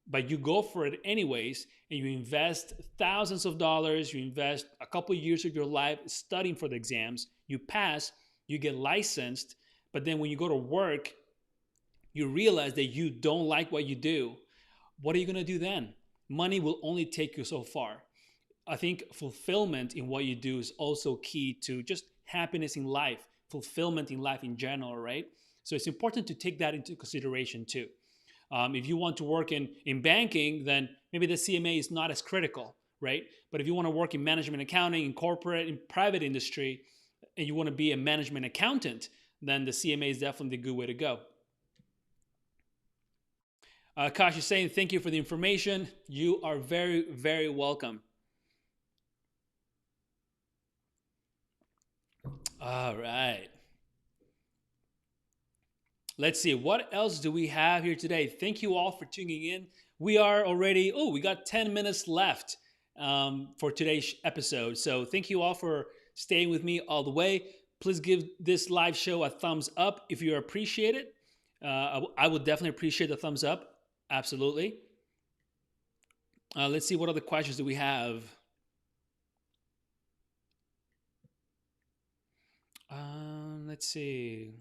S1: but you go for it anyways, and you invest thousands of dollars, you invest a couple of years of your life studying for the exams, you pass, you get licensed, but then when you go to work, you realize that you don't like what you do. What are you going to do then? Money will only take you so far. I think fulfillment in what you do is also key to just happiness in life, fulfillment in life in general, right? So it's important to take that into consideration too. If you want to work in banking, then maybe the CMA is not as critical, right? But if you want to work in management accounting, in corporate, in private industry, and you want to be a management accountant, then the CMA is definitely the good way to go. Kash is saying, thank you for the information. You are very, very welcome. All right. Let's see, what else do we have here today? Thank you all for tuning in. We are already, we got 10 minutes left for today's episode. So thank you all for staying with me all the way. Please give this live show a thumbs up if you appreciate it. I would definitely appreciate the thumbs up. Absolutely. Let's see, what other questions do we have? Let's see.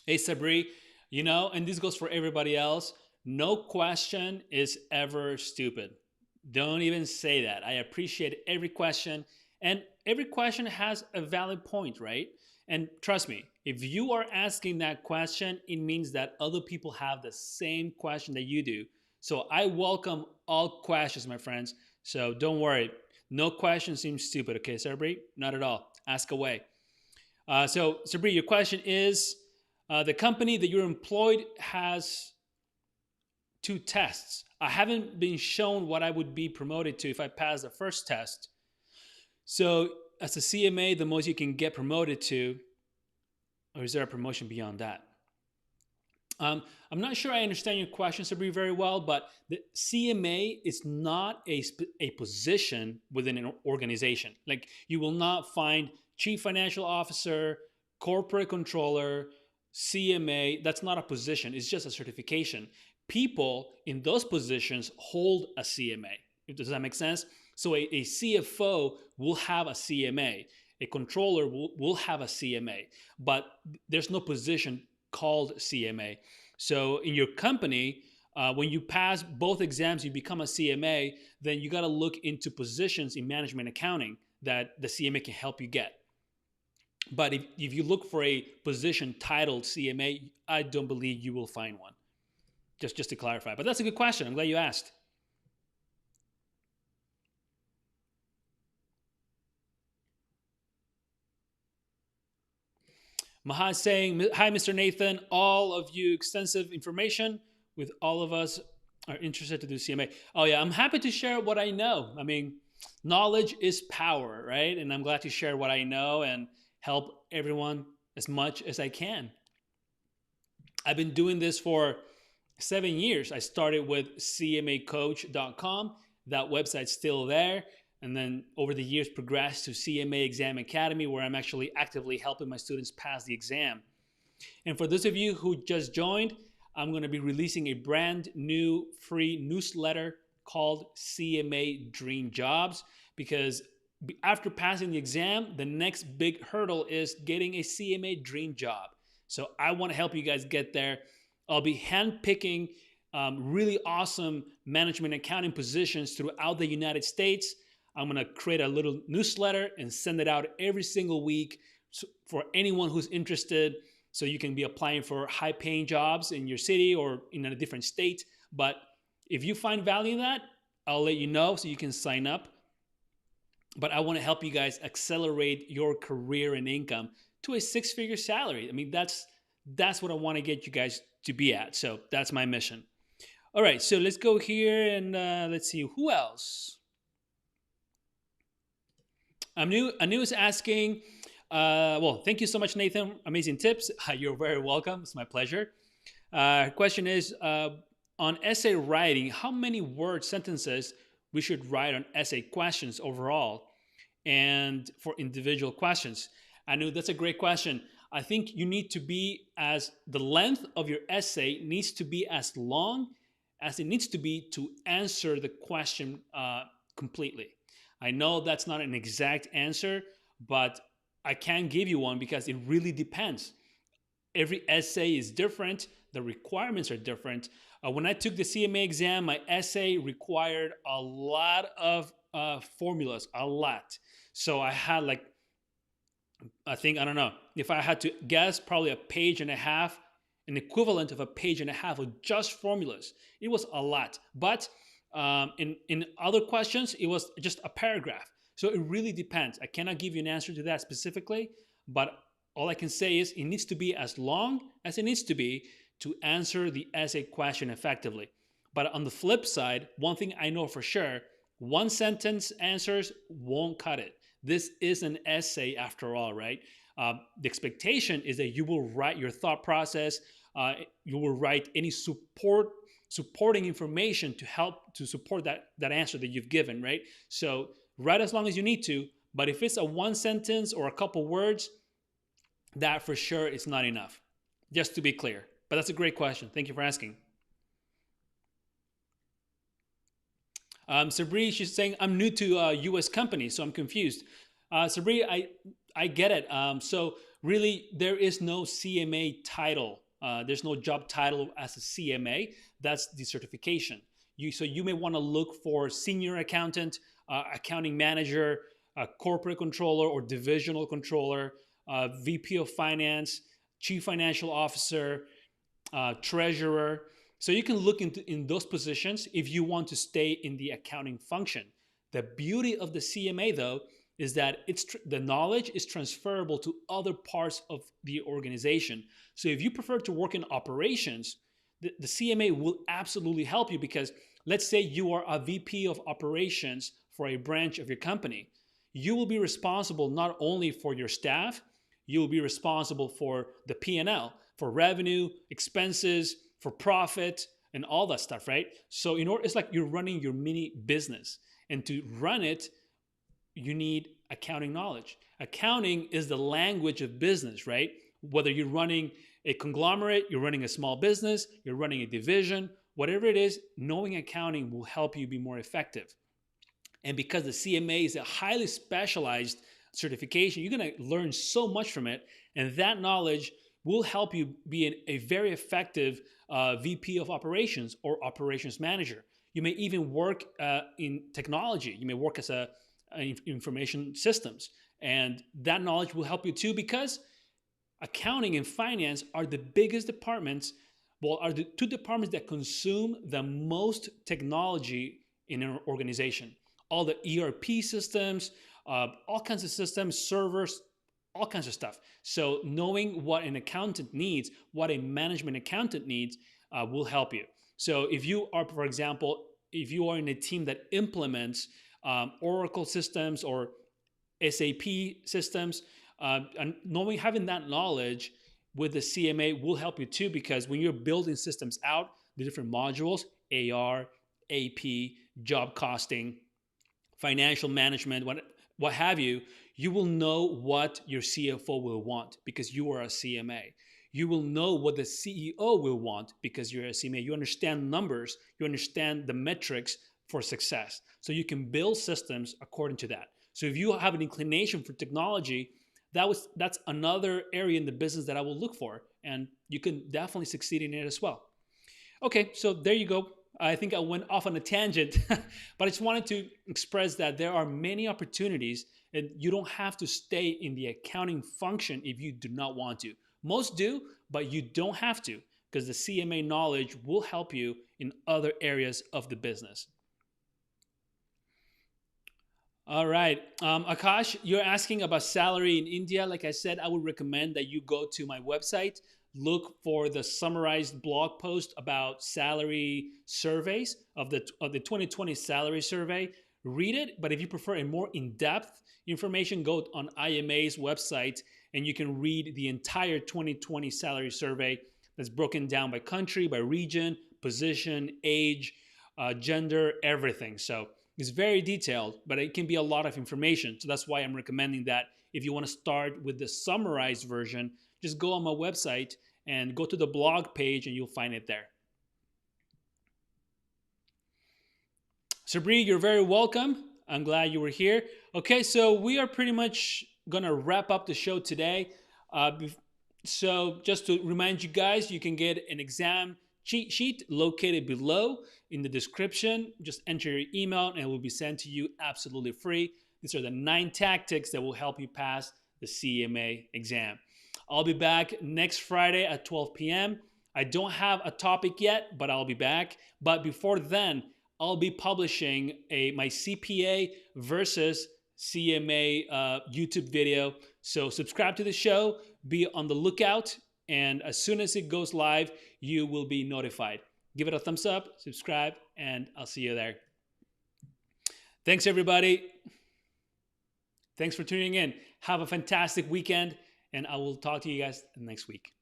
S1: Hey, Sabri, and this goes for everybody else, no question is ever stupid. Don't even say that. I appreciate every question, and every question has a valid point, right? And trust me, if you are asking that question, it means that other people have the same question that you do. So I welcome all questions, my friends. So don't worry. No question seems stupid, okay, Sabri? Not at all. Ask away. So, Sabri, your question is, the company that you're employed has 2 tests. I haven't been shown what I would be promoted to if I pass the first test. So as a CMA, the most you can get promoted to, or is there a promotion beyond that? I'm not sure I understand your question, Sabri, very well, but the CMA is not a position within an organization. Like, you will not find chief financial officer, corporate controller, CMA. That's not a position. It's just a certification. People in those positions hold a CMA. Does that make sense? So a CFO will have a CMA. A controller will have a CMA, but there's no position called CMA. So in your company, when you pass both exams, you become a CMA, then you got to look into positions in management accounting that the CMA can help you get. But if you look for a position titled CMA, I don't believe you will find one. Just to clarify. But that's a good question. I'm glad you asked. Maha is saying, hi, Mr. Nathan. All of you, extensive information with all of us are interested to do CMA. Oh, yeah, I'm happy to share what I know. I mean, knowledge is power, right? And I'm glad to share what I know and help everyone as much as I can. I've been doing this for 7 years. I started with CMACoach.com. That website's still there. And then over the years progressed to CMA Exam Academy, where I'm actually actively helping my students pass the exam. And for those of you who just joined, I'm going to be releasing a brand new free newsletter called CMA Dream Jobs, because after passing the exam, the next big hurdle is getting a CMA Dream Job. So I want to help you guys get there. I'll be handpicking really awesome management accounting positions throughout the United States. I'm going to create a little newsletter and send it out every single week for anyone who's interested. So you can be applying for high-paying jobs in your city or in a different state. But if you find value in that, I'll let you know so you can sign up. But I want to help you guys accelerate your career and income to a 6-figure salary. I mean, that's what I want to get you guys to be at. So that's my mission. All right, so let's go here and let's see, who else? Anu is asking, well, thank you so much, Nathan. Amazing tips. You're very welcome. It's my pleasure. Question is, on essay writing, how many word sentences we should write on essay questions overall and for individual questions? Anu, that's a great question. I think you need to be the length of your essay needs to be as long as it needs to be to answer the question completely. I know that's not an exact answer, but I can give you one because it really depends. Every essay is different. The requirements are different. When I took the CMA exam, my essay required a lot of formulas, a lot. So I had I don't know, if I had to guess, probably a page and a half, an equivalent of a page and a half of just formulas. It was a lot. But in other questions, it was just a paragraph. So it really depends. I cannot give you an answer to that specifically, but all I can say is it needs to be as long as it needs to be to answer the essay question effectively. But on the flip side, one thing I know for sure, one sentence answers won't cut it. This is an essay after all, right? The expectation is that you will write your thought process, you will write any supporting information to help to support that answer that you've given, right? So write as long as you need to, but if it's a one sentence or a couple words, that for sure is not enough. Just to be clear. But that's a great question. Thank you for asking. Sabri, she's saying, I'm new to US companies, so I'm confused. Sabri, I get it. So really, there is no CMA title. There's no job title as a CMA. That's the certification. So you may want to look for senior accountant, accounting manager, corporate controller or divisional controller, VP of finance, chief financial officer, treasurer. So you can look in those positions if you want to stay in the accounting function. The beauty of the CMA, though, is that the knowledge is transferable to other parts of the organization. So if you prefer to work in operations, the CMA will absolutely help you, because let's say you are a VP of operations for a branch of your company. You will be responsible not only for your staff, you will be responsible for the P&L, for revenue, expenses, for profit, and all that stuff, right? So it's like you're running your mini business. And to run it, you need accounting knowledge. Accounting is the language of business, right? Whether you're running a conglomerate, you're running a small business, you're running a division, whatever it is, knowing accounting will help you be more effective. And because the CMA is a highly specialized certification, you're going to learn so much from it. And that knowledge will help you be a very effective VP of operations or operations manager. You may even work in technology. You may work as information systems. And that knowledge will help you too, because accounting and finance are the biggest departments, are the two departments that consume the most technology in an organization. All the ERP systems, all kinds of systems, servers, all kinds of stuff. So knowing what an accountant needs, what a management accountant needs, will help you. So if you are, for example, if you are in a team that implements Oracle systems or SAP systems, and having that knowledge with the CMA will help you too, because when you're building systems out, the different modules, AR, AP, job costing, financial management, what have you, you will know what your CFO will want because you are a CMA. You will know what the CEO will want because you're a CMA. You understand numbers, you understand the metrics for success. So you can build systems according to that. So if you have an inclination for technology, that's another area in the business that I will look for, and you can definitely succeed in it as well. Okay, so there you go. I think I went off on a tangent, but I just wanted to express that there are many opportunities, and you don't have to stay in the accounting function if you do not want to. Most do, but you don't have to, because the CMA knowledge will help you in other areas of the business. All right. Akash, you're asking about salary in India. Like I said, I would recommend that you go to my website, look for the summarized blog post about salary surveys of the 2020 salary survey. Read it, but if you prefer a more in-depth information, go on IMA's website and you can read the entire 2020 salary survey that's broken down by country, by region, position, age, gender, everything. So it's very detailed, but it can be a lot of information. So that's why I'm recommending that if you want to start with the summarized version, just go on my website and go to the blog page and you'll find it there. Sabri, you're very welcome. I'm glad you were here. Okay, so we are pretty much going to wrap up the show today. So just to remind you guys, you can get an exam cheat sheet located below in the description. Just enter your email and it will be sent to you absolutely free. These are the 9 tactics that will help you pass the CMA exam. I'll be back next Friday at 12 p.m. I don't have a topic yet, but I'll be back. But before then, I'll be publishing my CPA versus CMA YouTube video. So subscribe to the show, be on the lookout, and as soon as it goes live, you will be notified. Give it a thumbs up, subscribe, and I'll see you there. Thanks, everybody. Thanks for tuning in. Have a fantastic weekend, and I will talk to you guys next week.